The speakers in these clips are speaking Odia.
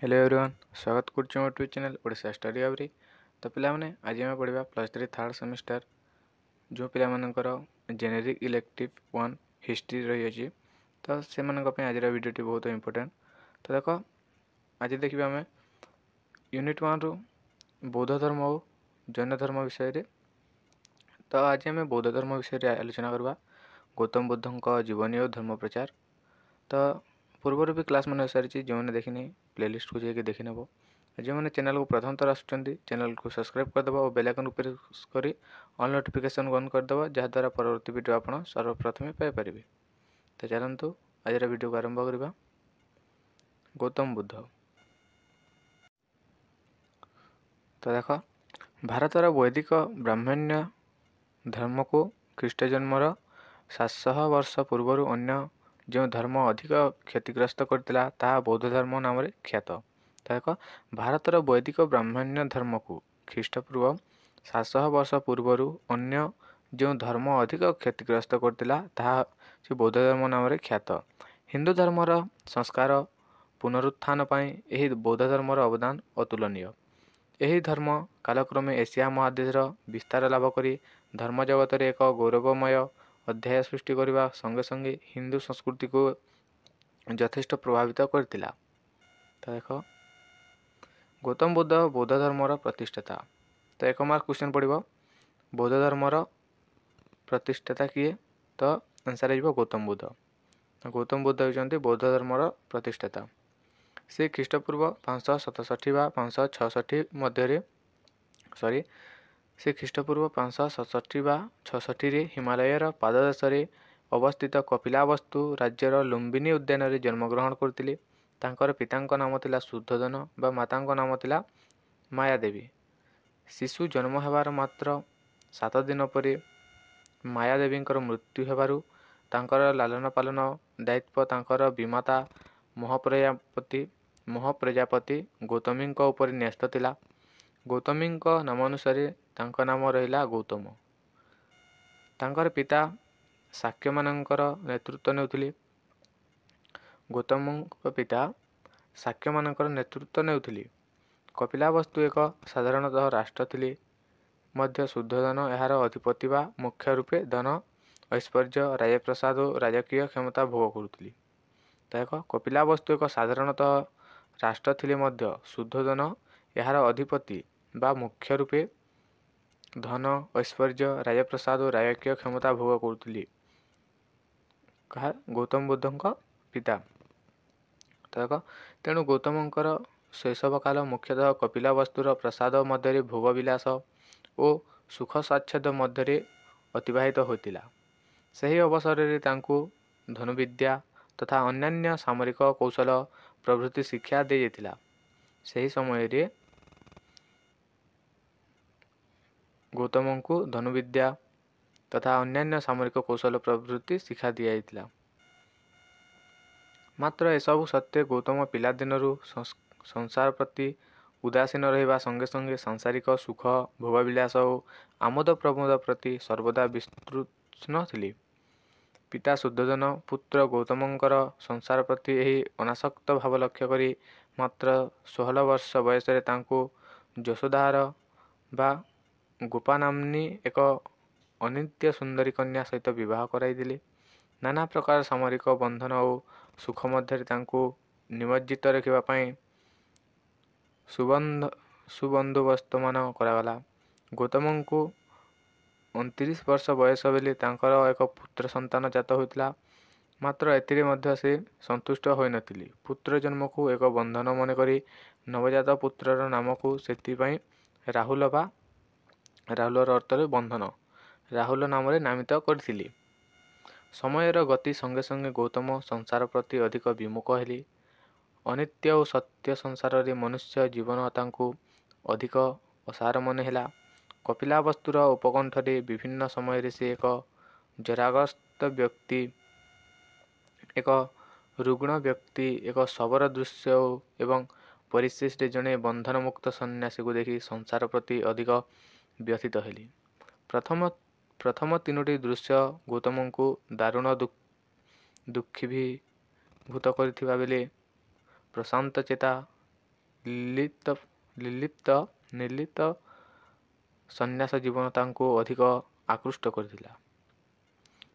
हेलो एवरीवन, स्वागत करुच्च मो YouTube channel Odisha study hub रे। तो पिलाने आज आम पढ़ा +3 थर्ड सेमिस्टर जो पिला मानकर जेनेरिक इलेक्टिव 1 हिस्ट्री रही अछि। तो से आज वीडियोटी बहुत इंपोर्टेंट। तो देख आज देखिए आम यूनिट 1 रु बौद्ध धर्म और जैन धर्म विषय रे। तो आज आम बौद्ध धर्म विषय आलोचना करवा गौतम बुद्ध जीवनी और धर्म प्रचार। तो पूर्वर भी क्लास मैंने सारी जो मैंने देखनी प्लेलिस्ट को जाके देखी नेब। जो मैंने चैनल को प्रथम थर आसुँच चैनल को सब्सक्राइब करदे और बेल आइकन प्रेस कर ऑल नोटिफिकेशन ऑन करदे जहाँद्वारा परवर्ती वीडियो आप सर्वप्रथमे पाइपर। तो चलतु आज वीडियो को आरंभ करवा। गौतम बुद्ध। तो देख भारतर वैदिक ब्राह्मण्य धर्म को ख्रीष्ट जन्मर 700 वर्ष पूर्व अन्य जो धर्म अधिक क्षतिग्रस्त करता ताहा बौद्ध धर्म नाम ख्यात। तो देख भारतर वैदिक ब्राह्मण्य धर्म को ख्रीष्टपूर्व 700 वर्ष पूर्व अन्य जो धर्म अधिक क्षतिग्रस्त करता ताहा से बौद्ध धर्म नाम ख्यात। हिंदू धर्मर संस्कार पुनरुत्थान यही बौद्ध धर्मर अवदान अतुलनीय। यही धर्म कालक्रमे एशिया महादेश विस्तार लाभ करी धर्म जगत में एक गौरवमय अध्याय सृष्टि करने संगे संगे हिंदू संस्कृति को यथेष्ट प्रभावित करथिला। तो देख गौतम बुद्ध बौद्ध धर्मर प्रतिष्ठाता। तो 1 मार्क क्वेश्चन पड़ो बौद्ध धर्मर प्रतिष्ठाता किए। तो आंसर हो गौतम बुद्ध। गौतम बुद्ध होती बौद्ध धर्मर प्रतिष्ठाता। से ख्रीष्टपूर्व 567 बा 566 मध्य से ख्रीष्टपूर्व 567 बा 66 हिमालयर पाददेश अवस्थित कपिलावस्तु राज्यर लुम्बिनी उद्यान रे जन्मग्रहण करथिले। तांकर पितांक नाम थिला शुद्धोधन बा मातांक नाम थिला मायादेवी। शिशु जन्म हेबार मात्र 7 दिन पर मायादेवींकर मृत्यु हेबारु तांकर लालन पालन दायित्व तांकर विमाता महप्रजापति गौतमींक उपर न्यस्त थिला। गौतमींक नामानुसारे तांका नाम रहिला गौतम। तांकर पिता शाक्य मानकर नेतृत्व नेउथिले। गौतमଙ୍କ पिता शाक्य मानकर नेतृत्व नेउथिले। कपिलावस्तु एक साधारणतः राष्ट्र थिले मध्य शुद्धोधन एहार अधिपति बा मुख्य रूपे धन ऐश्वर्य राजप्रसाद और राजकीय क्षमता भोग करुथिले। देख कपिलावस्तु एक साधारणतः राष्ट्र थिले मध्य शुद्धोधन एहार अधिपति बा मुख्य रूपे धन ऐश्वर्य राजप्रसाद और राजकीय क्षमता भोग करुथिले। कहा गौतम बुद्धଙ୍କ पिता। तो देख तेणु गौतमंकर शैशव काल मुख्यतः कपिलावस्तुर प्रसाद मध्य भोग विलास और सुख साच्छेद मध्य अतिबाहित होता। सही अवसर में तांकु धनुविद्या तथा अन्यान्य सामरिक कौशल प्रभृति शिक्षा दी जाता। सही समय रे गौतम को धनुविद्या तथा अन्यान्य सामरिक कौशल प्रभृति शिक्षा दी जाता। मात्र एसबू सत्वे गौतम पिला दिनरू संसार प्रति उदासीन रहिबा संगे संगे सांसारिक सुख भोगविलास और आमोद प्रमोद प्रति सर्वदा विस्तृष्ण थिले। पिता शुद्धोधन पुत्र गौतमंकर संसार प्रति यही अनासक्त भाव लक्ष्य करी मात्र 16 वर्ष बयस यशोदार बा गोपा नामनी एक अनित्य सुंदरी कन्या सहित विवाह कराई। नाना प्रकार सामरिक बंधन और सुख मध्य निमज्जित रखापी सुबंदोबस्त मान करागला। गौतम को 29 वर्ष बयस बेले एक पुत्र संतान जात होता। मात्र एथिरे मध्य से संतुष्ट होई नथिले। पुत्र जन्म को एक बंधन मनकर नवजात पुत्रर नाम को सेथिपाई राहुल बा राहुलर अर्थ बंधन राहुल नाम नामित करथिले। समयर गति संगे संगे गौतम संसार प्रति अधिक विमुख हेले। अनित्य और सत्य संसार रे मनुष्य जीवन तांकु अधिक असार मन हेला। कपिलावस्तुर उपकंठरे विभिन्न समय से एक जराग्रस्त व्यक्ति एक रुग्ण व्यक्ति एक शबर दृश्य एवं परिशेष जड़े बंधन मुक्त सन्यासी को देखी संसार प्रति अधिक व्यथित हेली। प्रथम 3टी दृश्य गौतम को दारुण दुखीभूत करथिबा बेले प्रशांत चेता ନିର୍ଲିପ୍ତ ସନ୍ନ୍ୟାସ ଜୀବନ ତାଙ୍କୁ ଅଧିକ ଆକୃଷ୍ଟ କରିଥିଲା।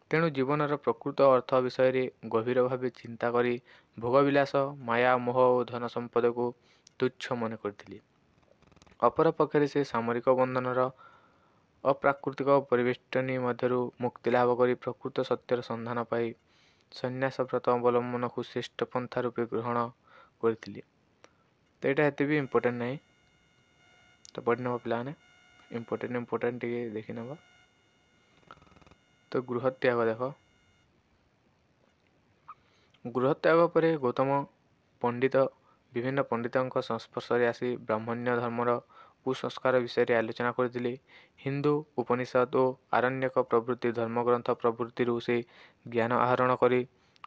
ତେଣୁ ଜୀବନର ପ୍ରକୃତ ଅର୍ଥ ବିଷୟରେ ଗଭୀର ଭାବେ ଚିନ୍ତା କରି ଭୋଗବିଳାସ, ମାୟା, ମୋହ ଓ ଧନ ସମ୍ପଦକୁ ତୁଚ୍ଛ ମନେ କରିଥିଲେ। ଅପରପକ୍ଷରେ ସେ ସାମରିକ ବନ୍ଧନର ଅପ୍ରାକୃତିକ ପରିବେଷ୍ଟନୀ ମଧ୍ୟରୁ ମୁକ୍ତି ଲାଭ କରି ପ୍ରକୃତ ସତ୍ୟର ସନ୍ଧାନ ପାଇ ସନ୍ନ୍ୟାସ ବ୍ରତ ଅବଲମ୍ବନକୁ ଶ୍ରେଷ୍ଠ ପନ୍ଥା ରୂପେ ଗ୍ରହଣ କରିଥିଲେ। ତ ଏଇଟା ଏତେ ବି ଇମ୍ପୋର୍ଟାଣ୍ଟ ନାହିଁ, ତ ପଢ଼ିନେବ ପିଲାମାନେ, ଇମ୍ପୋର୍ଟାଣ୍ଟ ଟିକେ ଦେଖିନେବ। ତ ଗୃହତ୍ୟାଗ ଦେଖ, ଗୃହତ୍ୟାଗ ପରେ ଗୌତମ ବିଭିନ୍ନ ପଣ୍ଡିତଙ୍କ ସଂସ୍ପର୍ଶରେ ଆସି ବ୍ରାହ୍ମଣ୍ୟ ଧର୍ମର କୁସଂସ୍କାର ବିଷୟରେ ଆଲୋଚନା କରିଥିଲେ। ହିନ୍ଦୁ ଉପନିଷଦ ଓ ଆରଣ୍ୟକ ପ୍ରଭୃତି ଧର୍ମଗ୍ରନ୍ଥ ପ୍ରଭୃତିରୁ ସେ ଜ୍ଞାନ ଆହରଣ କରି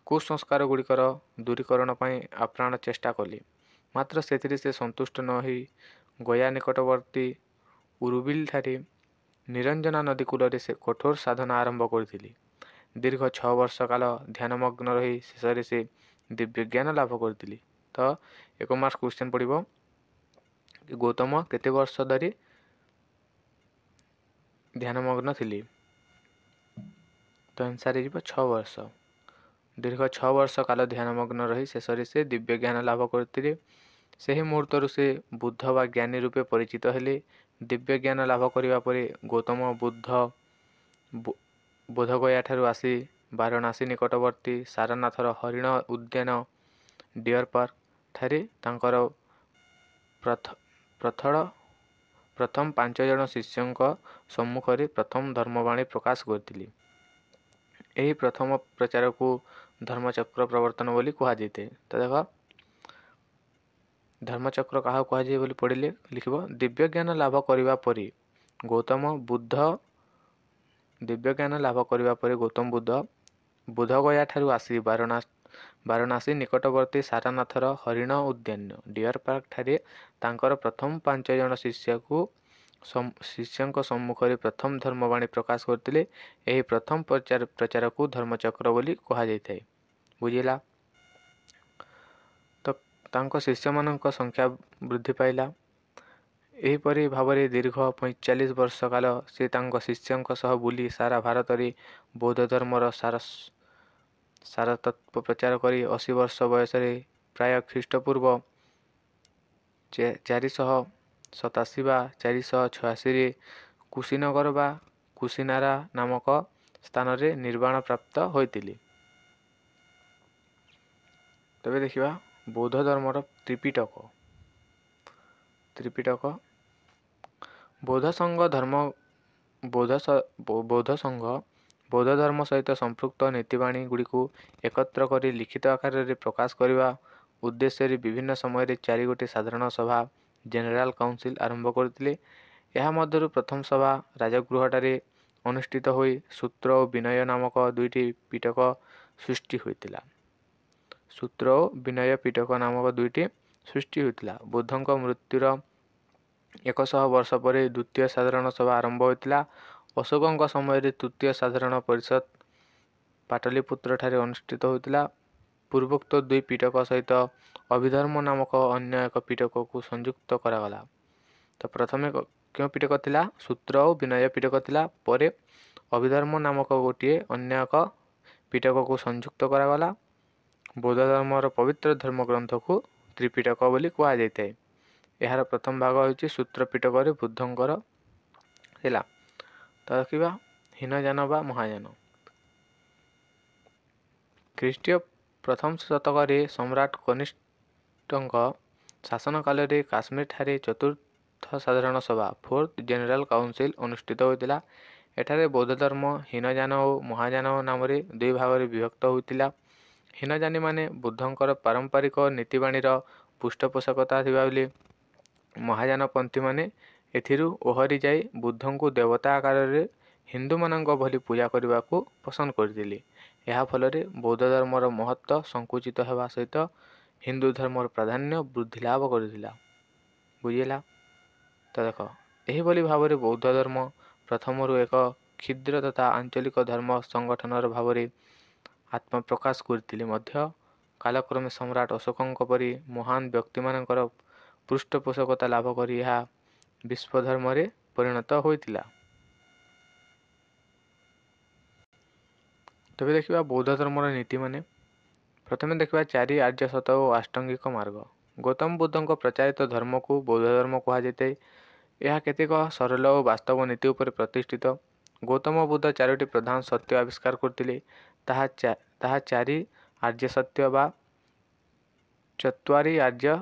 କୁସଂସ୍କାର ଗୁଡ଼ିକର ଦୂରୀକରଣ ପାଇଁ ଆପ୍ରାଣ ଚେଷ୍ଟା କଲେ। ମାତ୍ର ସେଥିରେ ସେ ସନ୍ତୁଷ୍ଟ ନ ହୋଇ ଗୟା ନିକଟବର୍ତ୍ତୀ ଉରୁବିଲଠାରେ ନିରଞ୍ଜନା ନଦୀ କୂଳରେ ସେ କଠୋର ସାଧନା ଆରମ୍ଭ କରିଥିଲେ। ଦୀର୍ଘ 6 ବର୍ଷ କାଳ ଧ୍ୟାନମଗ୍ନ ରହି ଶେଷରେ ସେ ଦିବ୍ୟଜ୍ଞାନ ଲାଭ କରିଥିଲେ। ତ 1 ମାର୍କ କ୍ୱେଶ୍ଚନ୍ ପଡ଼ିବ, ଗୌତମ କେତେ ବର୍ଷ ଧରି ଧ୍ୟାନମଗ୍ନ ଥିଲେ? ତ ଆନ୍ସର୍ ହେଇଯିବ 6 ବର୍ଷ। ଦୀର୍ଘ 6 ବର୍ଷ କାଳ ଧ୍ୟାନମଗ୍ନ ରହି ଶେଷରେ ସେ ଦିବ୍ୟଜ୍ଞାନ ଲାଭ କରିଥିଲେ। ସେହି ମୁହୂର୍ତ୍ତରୁ ସେ ବୁଦ୍ଧ ବା ଜ୍ଞାନୀ ରୂପେ ପରିଚିତ ହେଲେ। ଦିବ୍ୟଜ୍ଞାନ ଲାଭ କରିବା ପରେ ଗୌତମ ବୋଧଗୟାଠାରୁ ଆସି ବାରାଣସୀ ନିକଟବର୍ତ୍ତୀ ସାରନାଥର ହରିଣ ଉଦ୍ୟାନ ଡିଅର ପାର୍କ ଠାରେ ତାଙ୍କର ପ୍ରଥମ 5 ଜଣ ଶିଷ୍ୟଙ୍କ ସମ୍ମୁଖରେ ପ୍ରଥମ ଧର୍ମବାଣୀ ପ୍ରକାଶ କରିଥିଲେ। ଏହି ପ୍ରଥମ ପ୍ରଚାରକୁ ଧର୍ମଚକ୍ର ପ୍ରବର୍ତ୍ତନ ବୋଲି କୁହାଯାଇଥାଏ। ତ ଦେଖ, ଧର୍ମଚକ୍ର କାହାକୁ କୁହାଯାଏ ବୋଲି ପଢ଼ିଲେ ଲେଖିବ, ଦିବ୍ୟଜ୍ଞାନ ଲାଭ କରିବା ପରେ ଗୌତମ ବୁଦ୍ଧ ବୋଧଗୟାଠାରୁ ଆସି ବାରାଣସୀ ନିକଟବର୍ତ୍ତୀ ସାରନାଥର ହରିଣ ଉଦ୍ୟାନ ଡିଅର ପାର୍କ ଠାରେ ତାଙ୍କର ପ୍ରଥମ 5 ଜଣ ଶିଷ୍ୟଙ୍କ ସମ୍ମୁଖରେ ପ୍ରଥମ ଧର୍ମବାଣୀ ପ୍ରକାଶ କରିଥିଲେ। ଏହି ପ୍ରଥମ ପ୍ରଚାରକୁ ଧର୍ମଚକ୍ର ବୋଲି କୁହାଯାଇଥାଏ। ବୁଝିଲା? ତ ତାଙ୍କ ଶିଷ୍ୟମାନଙ୍କ ସଂଖ୍ୟା ବୃଦ୍ଧି ପାଇଲା। ଏହିପରି ଭାବରେ ଦୀର୍ଘ 45 ବର୍ଷ କାଳ ସେ ତାଙ୍କ ଶିଷ୍ୟଙ୍କ ସହ ବୁଲି ସାରା ଭାରତରେ ବୌଦ୍ଧ ଧର୍ମର ସାରତତ୍ତ୍ୱ ପ୍ରଚାର କରି 80 ବର୍ଷ ବୟସରେ ପ୍ରାୟ ଖ୍ରୀଷ୍ଟପୂର୍ବ 487 ବା 486ରେ କୁଶିନଗର ବା କୁଶିନାରା ନାମକ ସ୍ଥାନରେ ନିର୍ବାଣ ପ୍ରାପ୍ତ ହୋଇଥିଲେ। ତେବେ ଦେଖିବା ବୌଦ୍ଧ ଧର୍ମର ତ୍ରିପିଟକ। ବୌଦ୍ଧ ସଂଘ ବୌଦ୍ଧ ଧର୍ମ ସହିତ ସମ୍ପୃକ୍ତ ନୀତିବାଣୀ ଗୁଡ଼ିକୁ ଏକତ୍ର କରି ଲିଖିତ ଆକାରରେ ପ୍ରକାଶ କରିବା ଉଦ୍ଦେଶ୍ୟରେ ବିଭିନ୍ନ ସମୟରେ 4ଗୋଟି ସାଧାରଣ ସଭା ଜେନେରାଲ କାଉନସିଲ ଆରମ୍ଭ କରିଥିଲେ। ଏହା ମଧ୍ୟରୁ ପ୍ରଥମ ସଭା ରାଜଗୃହଠାରେ ଅନୁଷ୍ଠିତ ହୋଇ ସୂତ୍ର ଓ ବିନୟ ନାମକ 2ଟି ପିଟକ ସୃଷ୍ଟି ହୋଇଥିଲା। ବୁଦ୍ଧଙ୍କ ମୃତ୍ୟୁର 100 ବର୍ଷ ପରେ ଦ୍ୱିତୀୟ ସାଧାରଣ ସଭା ଆରମ୍ଭ ହୋଇଥିଲା। ଅଶୋକଙ୍କ ସମୟରେ ତୃତୀୟ ସାଧାରଣ ପରିଷଦ ପାଟଲିପୁତ୍ରଠାରେ ଅନୁଷ୍ଠିତ ହୋଇଥିଲା। ପୂର୍ବୋକ୍ତ 2 ପିଟକ ସହିତ ଅଭିଧର୍ମ ନାମକ ଅନ୍ୟ ଏକ ପିଟକକୁ ସଂଯୁକ୍ତ କରାଗଲା। ତ ପ୍ରଥମେ କେଉଁ ପିଟକ ଥିଲା? ସୂତ୍ର ଓ ବିନୟ ପିଟକ ଥିଲା। ପରେ ଅଭିଧର୍ମ ନାମକ ଗୋଟିଏ ଅନ୍ୟ ଏକ ପିଟକକୁ ସଂଯୁକ୍ତ କରାଗଲା। ବୌଦ୍ଧ ଧର୍ମର ପବିତ୍ର ଧର୍ମଗ୍ରନ୍ଥକୁ ତ୍ରିପିଟକ ବୋଲି କୁହାଯାଇଥାଏ। ଏହାର ପ୍ରଥମ ଭାଗ ହେଉଛି ସୂତ୍ର ପିଟକରେ ବୁଦ୍ଧଙ୍କର ଥିଲା। ତ ଦେଖିବା ହୀନଯାନ ବା ମହାଯାନ। ଖ୍ରୀଷ୍ଟୀୟ ପ୍ରଥମ ଶତକରେ ସମ୍ରାଟ କନିଷ୍ଠଙ୍କ ଶାସନ କାଳରେ କାଶ୍ମୀରଠାରେ ଚତୁର୍ଥ ସାଧାରଣ ସଭା 4th ଜେନେରାଲ କାଉନସିଲ ଅନୁଷ୍ଠିତ ହୋଇଥିଲା। ଏଠାରେ ବୌଦ୍ଧ ଧର୍ମ ହୀନଯାନ ଓ ମହାଯାନ ନାମରେ 2 ଭାଗରେ ବିଭକ୍ତ ହୋଇଥିଲା। ହୀନଯାନୀମାନେ ବୁଦ୍ଧଙ୍କର ପାରମ୍ପରିକ ନୀତିବାଣୀର ପୃଷ୍ଠପୋଷକତା ଥିବାବେଳେ ମହାଯାନପନ୍ଥୀମାନେ ଏଥିରୁ ଓହରି ଯାଇ ବୁଦ୍ଧଙ୍କୁ ଦେବତା ଆକାରରେ ହିନ୍ଦୁମାନଙ୍କ ଭଳି ପୂଜା କରିବାକୁ ପସନ୍ଦ କରିଥିଲେ। ଏହା ଫଳରେ ବୌଦ୍ଧ ଧର୍ମର ମହତ୍ତ୍ୱ ସଂକୁଚିତ ହେବା ସହିତ ହିନ୍ଦୁ ଧର୍ମର ପ୍ରାଧାନ୍ୟ ବୃଦ୍ଧି ଲାଭ କରିଥିଲା। ବୁଝିଲା? ତ ଦେଖ, ଏହିଭଳି ଭାବରେ ବୌଦ୍ଧ ଧର୍ମ ପ୍ରଥମରୁ ଏକ କ୍ଷୁଦ୍ର ତଥା ଆଞ୍ଚଳିକ ଧର୍ମ ସଂଗଠନର ଭାବରେ ଆତ୍ମପ୍ରକାଶ କରିଥିଲେ ମଧ୍ୟ କାଳକ୍ରମେ ସମ୍ରାଟ ଅଶୋକଙ୍କ ପରି ମହାନ ବ୍ୟକ୍ତିମାନଙ୍କର ପୃଷ୍ଠପୋଷକତା ଲାଭ କରି ଏହା ବିଶ୍ୱ ଧର୍ମରେ ପରିଣତ ହୋଇଥିଲା। ତେବେ ଦେଖିବା ବୌଦ୍ଧ ଧର୍ମର ନୀତିମାନେ। ପ୍ରଥମେ ଦେଖିବା 4 ଆର୍ଯ୍ୟ ସତ ଓ ଆଷ୍ଟାଙ୍ଗିକ ମାର୍ଗ। ଗୌତମ ବୁଦ୍ଧଙ୍କ ପ୍ରଚାରିତ ଧର୍ମକୁ ବୌଦ୍ଧ ଧର୍ମ କୁହାଯାଇଥାଏ। ଏହା କେତେକ ସରଳ ଓ ବାସ୍ତବ ନୀତି ଉପରେ ପ୍ରତିଷ୍ଠିତ। ଗୌତମ ବୁଦ୍ଧ 4ଟି ପ୍ରଧାନ ସତ୍ୟ ଆବିଷ୍କାର କରିଥିଲେ। ତାହା 4 ଆର୍ଯ୍ୟ ସତ୍ୟ ବା ଚତ୍ୱାରି ଆର୍ଯ୍ୟ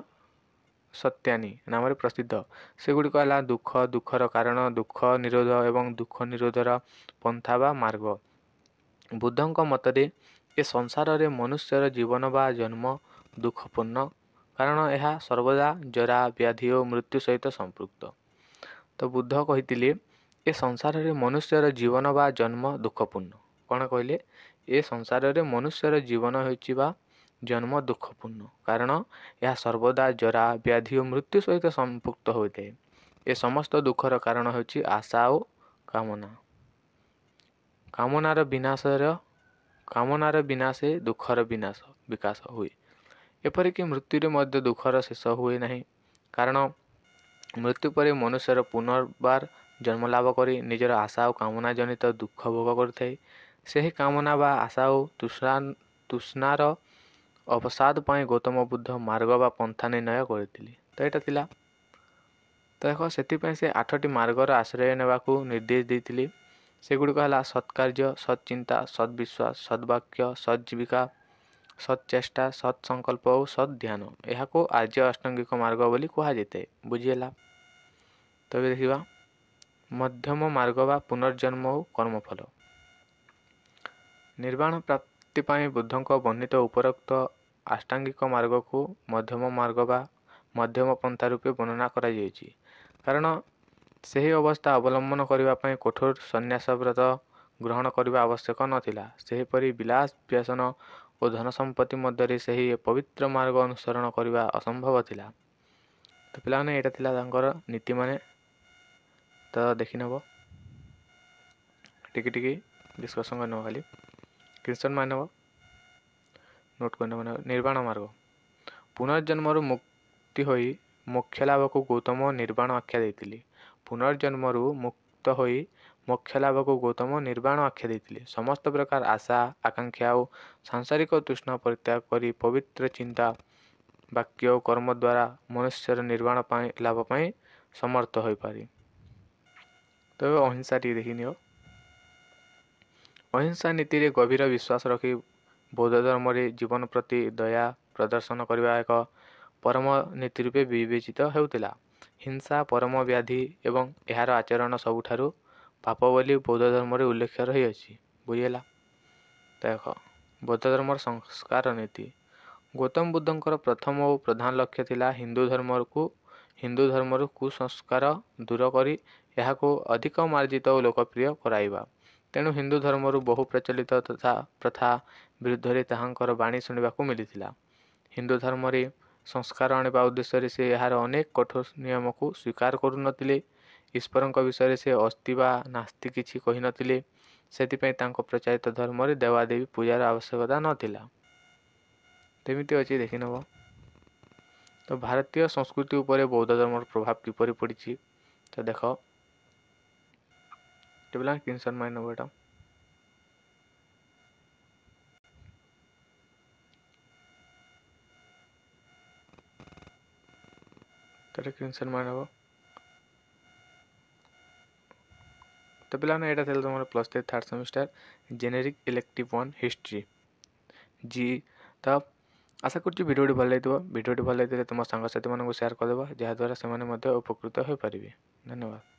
ସତ୍ୟାନି ନାମରେ ପ୍ରସିଦ୍ଧ। ସେଗୁଡ଼ିକ ହେଲା ଦୁଃଖ, ଦୁଃଖର କାରଣ, ଦୁଃଖ ନିରୋଧ ଏବଂ ଦୁଃଖ ନିରୋଧର ପନ୍ଥା ବା ମାର୍ଗ। ବୁଦ୍ଧଙ୍କ ମତରେ ଏ ସଂସାରରେ ମନୁଷ୍ୟର ଜୀବନ ବା ଜନ୍ମ ଦୁଃଖପୂର୍ଣ୍ଣ, କାରଣ ଏହା ସର୍ବଦା ଜରା, ବ୍ୟାଧି ଓ ମୃତ୍ୟୁ ସହିତ ସମ୍ପୃକ୍ତ। ତ ବୁଦ୍ଧ କହିଥିଲେ ଏ ସଂସାରରେ ମନୁଷ୍ୟର ଜୀବନ ବା ଜନ୍ମ ଦୁଃଖପୂର୍ଣ୍ଣ। କ'ଣ କହିଲେ? ଏ ସଂସାରରେ ମନୁଷ୍ୟର ଜୀବନ ହେଉଛି ବା ଜନ୍ମ ଦୁଃଖପୂର୍ଣ୍ଣ, କାରଣ ଏହା ସର୍ବଦା ଜରା, ବ୍ୟାଧି ଓ ମୃତ୍ୟୁ ସହିତ ସମ୍ପୃକ୍ତ ହୋଇଥାଏ। ଏ ସମସ୍ତ ଦୁଃଖର କାରଣ ହେଉଛି ଆଶା ଓ କାମନା। କାମନାର ବିନାଶେ ଦୁଃଖର ବିକାଶ ହୁଏ। ଏପରିକି ମୃତ୍ୟୁରେ ମଧ୍ୟ ଦୁଃଖର ଶେଷ ହୁଏ ନାହିଁ, କାରଣ ମୃତ୍ୟୁ ପରେ ମନୁଷ୍ୟର ପୁନର୍ବାର ଜନ୍ମ ଲାଭ କରି ନିଜର ଆଶା ଓ କାମନା ଜନିତ ଦୁଃଖ ଭୋଗ କରିଥାଏ। ସେହି କାମନା ବା ଆଶା ଓ ତୃଷ୍ଣାର ଅବସାଦ ପାଇଁ ଗୌତମ ବୁଦ୍ଧ ମାର୍ଗ ବା ପନ୍ଥା ନିର୍ଣ୍ଣୟ କରିଥିଲେ। ତ ଏଇଟା ଥିଲା। ତ ଦେଖ, ସେଥିପାଇଁ ସେ 8ଟି ମାର୍ଗର ଆଶ୍ରୟ ନେବାକୁ ନିର୍ଦ୍ଦେଶ ଦେଇଥିଲେ। ସେଗୁଡ଼ିକ ହେଲା ସତ୍କାର୍ଯ୍ୟ, ସତ୍ଚିନ୍ତା, ସଦ୍ବିଶ୍ୱାସ, ସଦ୍ବାକ୍ୟ, ସଜ୍ଜୀବିକା, ସତ୍ଚେଷ୍ଟା, ସତ୍ସଂକଳ୍ପ ଓ ସତ୍ ଧ୍ୟାନ। ଏହାକୁ ଆର୍ଯ୍ୟ ଅଷ୍ଟାଙ୍ଗିକ ମାର୍ଗ ବୋଲି କୁହାଯାଇଥାଏ। ବୁଝିହେଲା? ତେବେ ଦେଖିବା ମଧ୍ୟମ ମାର୍ଗ ବା ପୁନର୍ଜନ୍ମ ଓ କର୍ମଫଳ। ନିର୍ବାଣ ପ୍ରାପ୍ତି ପାଇଁ ବୁଦ୍ଧଙ୍କ ବର୍ଣ୍ଣିତ ଉପରୋକ୍ତ ଆଷ୍ଟାଙ୍ଗିକ ମାର୍ଗକୁ ମଧ୍ୟମ ମାର୍ଗ ବା ମଧ୍ୟମ ପନ୍ଥା ରୂପେ ବର୍ଣ୍ଣନା କରାଯାଇଛି, କାରଣ ସେହି ଅବସ୍ଥା ଅବଲମ୍ବନ କରିବା ପାଇଁ କଠୋର ସନ୍ନ୍ୟାସ ବ୍ରତ ଗ୍ରହଣ କରିବା ଆବଶ୍ୟକ ନଥିଲା। ସେହିପରି ବିଳାସ ବ୍ୟସନ ଓ ଧନ ସମ୍ପତ୍ତି ମଧ୍ୟରେ ସେହି ପବିତ୍ର ମାର୍ଗ ଅନୁସରଣ କରିବା ଅସମ୍ଭବ ଥିଲା। ତ ପିଲାମାନେ, ଏଇଟା ଥିଲା ତାଙ୍କର ନୀତିମାନେ। ତ ଦେଖିନେବ, ଟିକେ ଡିସ୍କସନ୍ କରିନେବ, ଖାଲି ସ୍କ୍ରିନଶଟ୍ ମାରିନେବ, ନୋଟ୍ କରିନେବ। ନିର୍ବାଣ ମାର୍ଗ। ପୁନର୍ଜନ୍ମରୁ ମୁକ୍ତି ହୋଇ ମୋକ୍ଷ ଲାଭକୁ ଗୌତମ ନିର୍ବାଣ ଆଖ୍ୟା ଦେଇଥିଲେ। ପୁନର୍ଜନ୍ମରୁ ମୁକ୍ତ ହୋଇ ମୋକ୍ଷ ଲାଭକୁ ଗୌତମ ନିର୍ବାଣ ଆଖ୍ୟା ଦେଇଥିଲେ। ସମସ୍ତ ପ୍ରକାର ଆଶା, ଆକାଂକ୍ଷା ଓ ସାଂସାରିକ ତୃଷ୍ଣା ପରିତ୍ୟାଗ କରି ପବିତ୍ର ଚିନ୍ତା, ବାକ୍ୟ ଓ କର୍ମ ଦ୍ୱାରା ମନୁଷ୍ୟର ନିର୍ବାଣ ଲାଭ ପାଇଁ ସମର୍ଥ ହୋଇପାରେ। ତେବେ ଅହିଂସା ଟିକେ ଦେଖିନିଅ। ଅହିଂସା ନୀତିରେ ଗଭୀର ବିଶ୍ୱାସ ରଖି ବୌଦ୍ଧ ଧର୍ମରେ ଜୀବନ ପ୍ରତି ଦୟା ପ୍ରଦର୍ଶନ କରିବା ଏକ ପରମ ନୀତି ରୂପେ ବିବେଚିତ ହେଉଥିଲା। ହିଂସା ପରମ ବ୍ୟାଧି ଏବଂ ଏହାର ଆଚରଣ ସବୁଠାରୁ ପାପ ବୋଲି ବୌଦ୍ଧ ଧର୍ମରେ ଉଲ୍ଲେଖ ରହିଅଛି। ବୁଝିହେଲା? ଦେଖ, ବୌଦ୍ଧ ଧର୍ମର ସଂସ୍କାର ନୀତି। ଗୌତମ ବୁଦ୍ଧଙ୍କର ପ୍ରଥମ ଓ ପ୍ରଧାନ ଲକ୍ଷ୍ୟ ଥିଲା ହିନ୍ଦୁ ଧର୍ମରୁ କୁସଂସ୍କାର ଦୂର କରି ଏହାକୁ ଅଧିକ ମାର୍ଜିତ ଓ ଲୋକପ୍ରିୟ କରାଇବା। ତେଣୁ ହିନ୍ଦୁ ଧର୍ମରୁ ବହୁ ପ୍ରଚଳିତ ପ୍ରଥା ବିରୁଦ୍ଧରେ ତାହାଙ୍କର ବାଣୀ ଶୁଣିବାକୁ ମିଳିଥିଲା। ହିନ୍ଦୁ ଧର୍ମରେ ସଂସ୍କାର ଆଣିବା ଉଦ୍ଦେଶ୍ୟରେ ସେ ଏହାର ଅନେକ କଠୋର ନିୟମକୁ ସ୍ୱୀକାର କରୁନଥିଲେ। ଈଶ୍ୱରଙ୍କ ବିଷୟରେ ସେ ଅସ୍ତି ବା ନାସ୍ତି କିଛି କହିନଥିଲେ। ସେଥିପାଇଁ ତାଙ୍କ ପ୍ରଚାରିତ ଧର୍ମରେ ଦେବାଦେବୀ ପୂଜାର ଆବଶ୍ୟକତା ନଥିଲା। କେମିତି ଅଛି ଦେଖିନେବ। ତ ଭାରତୀୟ ସଂସ୍କୃତି ଉପରେ ବୌଦ୍ଧ ଧର୍ମର ପ୍ରଭାବ କିପରି ପଡ଼ିଛି, ତ ଦେଖ, ପିଲାମାନେ ସ୍କ୍ରିନଶଟ୍ ମାରିନେବ ଏଇଟା। ସ୍କ୍ରିନଶଟ୍ ମାରିନେବ। ତ ପିଲାମାନେ, ଏଇଟା ଥିଲା ତୁମର +3 third semester generic elective 1 history ତ ଆଶା କରୁଛି ଭିଡ଼ିଓଟି ଭଲ ଲାଗିଥିବ। ଭିଡ଼ିଓଟି ଭଲ ଲାଗିଥିଲେ ତୁମ ସାଙ୍ଗସାଥିମାନଙ୍କୁ ସେୟାର କରିଦେବ, ଯାହାଦ୍ୱାରା ସେମାନେ ମଧ୍ୟ ଉପକୃତ ହୋଇପାରିବେ। ଧନ୍ୟବାଦ।